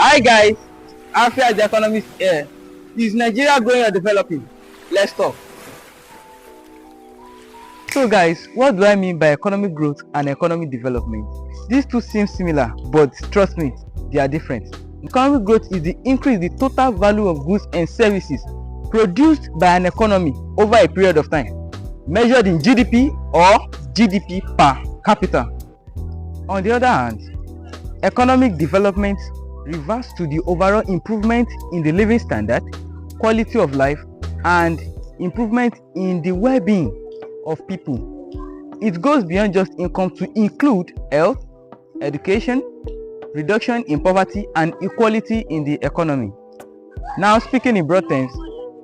Hi guys, Afia the economist here. Is Nigeria growing or developing? Let's talk. So guys, what do I mean by economic growth and economic development? These two seem similar, but trust me, they are different. Economic growth is the increase in the total value of goods and services produced by an economy over a period of time, measured in GDP or GDP per capita. On the other hand, economic development refers to the overall improvement in the living standard, quality of life, and improvement in the well-being of people. It goes beyond just income to include health, education, reduction in poverty, and equality in the economy. Now, speaking in broad terms,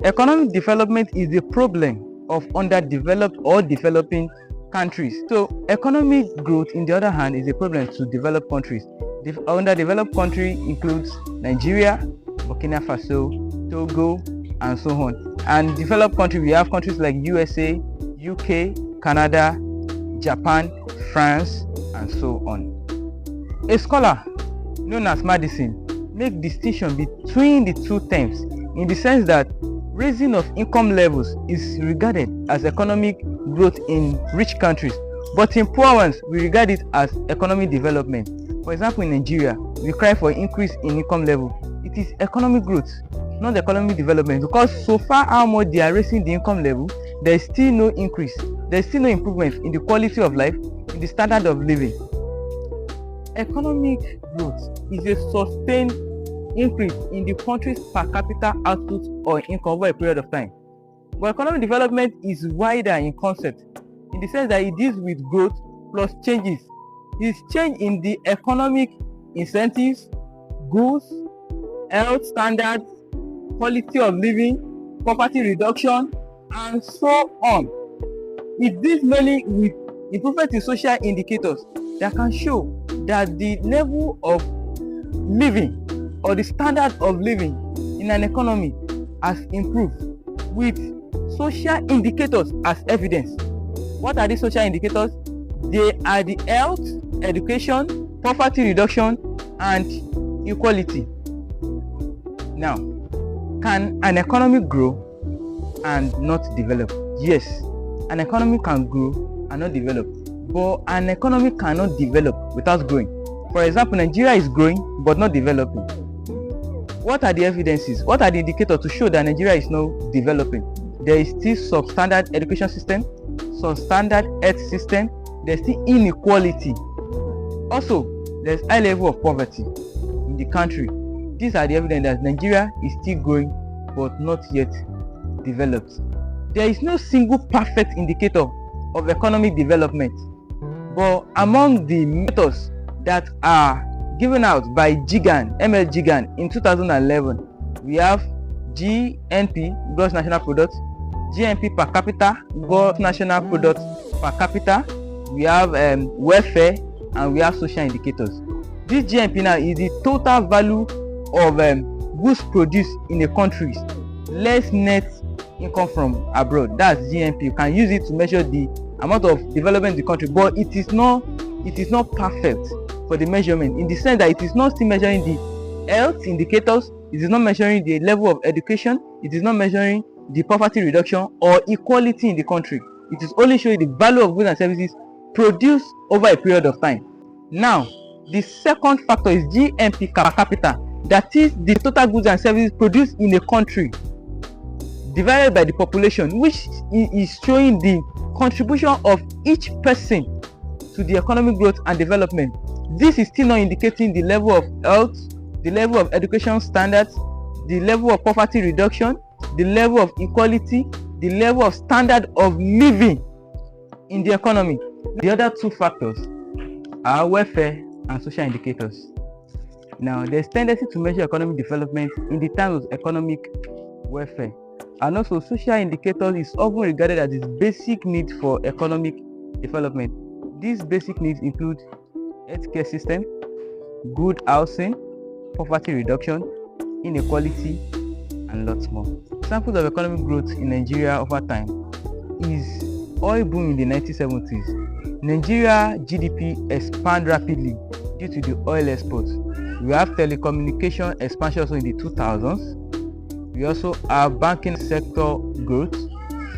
economic development is the problem of underdeveloped or developing countries. So economic growth, in the other hand, is a problem to developed countries. The underdeveloped country includes Nigeria, Burkina Faso, Togo, and so on. And developed country, we have countries like USA, UK, Canada, Japan, France, and so on. A scholar known as Madison makes distinction between the two terms in the sense that raising of income levels is regarded as economic growth in rich countries, but in poor ones we regard it as economic development. For example, in Nigeria, we cry for increase in income level. It is economic growth, not economic development, because so far how much they are raising the income level, there is still no increase, there is still no improvement in the quality of life, in the standard of living. Economic growth is a sustained increase in the country's per capita output or income over a period of time. But economic development is wider in concept, in the sense that it deals with growth plus changes. It is change in the economic incentives, goods, health standards, quality of living, poverty reduction, and so on. It deals mainly with improvement in social indicators that can show that the level of living or the standard of living in an economy has improved, with social indicators as evidence. What are these social indicators? They are the health, education, poverty reduction, and equality. Now, can an economy grow and not develop? Yes, an economy can grow and not develop, but an economy cannot develop without growing. For example, Nigeria is growing but not developing. What are the evidences? What are the indicators to show that Nigeria is not developing? There is still substandard education system, substandard health system, there's still inequality. Also, there's high level of poverty in the country. These are the evidence that Nigeria is still growing but not yet developed. There is no single perfect indicator of economic development, but among the methods that are given out by GIGAN, ML GIGAN in 2011, we have GNP, Gross National Product, GNP per capita, Gross National Product per capita, we have welfare, and we have social indicators. This GNP now is the total value of goods produced in a country less net income from abroad. That's GNP. You can use it to measure the amount of development in the country, but it is not perfect for the measurement, in the sense that it is not still measuring the health indicators, it is not measuring the level of education, it is not measuring the poverty reduction or equality in the country. It is only showing the value of goods and services produced over a period of time. Now, the second factor is GNP per capita, that is the total goods and services produced in a country divided by the population, which is showing the contribution of each person to the economic growth and development. This is still not indicating the level of health, the level of education standards, the level of poverty reduction, the level of equality, the level of standard of living in the economy. The other two factors are welfare and social indicators. Now, there's tendency to measure economic development in the terms of economic welfare, and also social indicators is often regarded as the basic need for economic development. These basic needs include healthcare system, good housing, poverty reduction, inequality, and lots more. Examples of economic growth in Nigeria over time is oil boom in the 1970s. Nigeria GDP expanded rapidly due to the oil exports. We have telecommunication expansion also in the 2000s. We also have banking sector growth.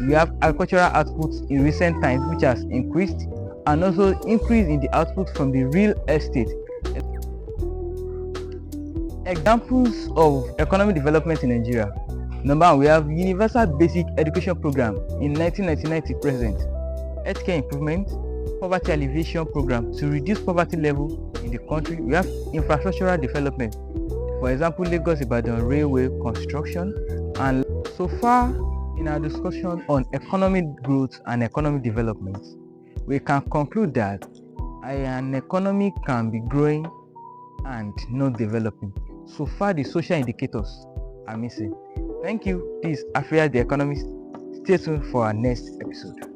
We have agricultural output in recent times, which has increased, and also increase in the output from the real estate. Examples of economic development in Nigeria. Number one, we have Universal Basic Education Program in 1999 to present, healthcare improvement, poverty alleviation program to reduce poverty level in the country. We have infrastructural development, for example, Lagos-Ibadan railway construction. And so far in our discussion on economic growth and economic development, we can conclude that an economy can be growing and not developing. So far, the social indicators are missing. Thank you. This is Afia the Economist. Stay tuned for our next episode.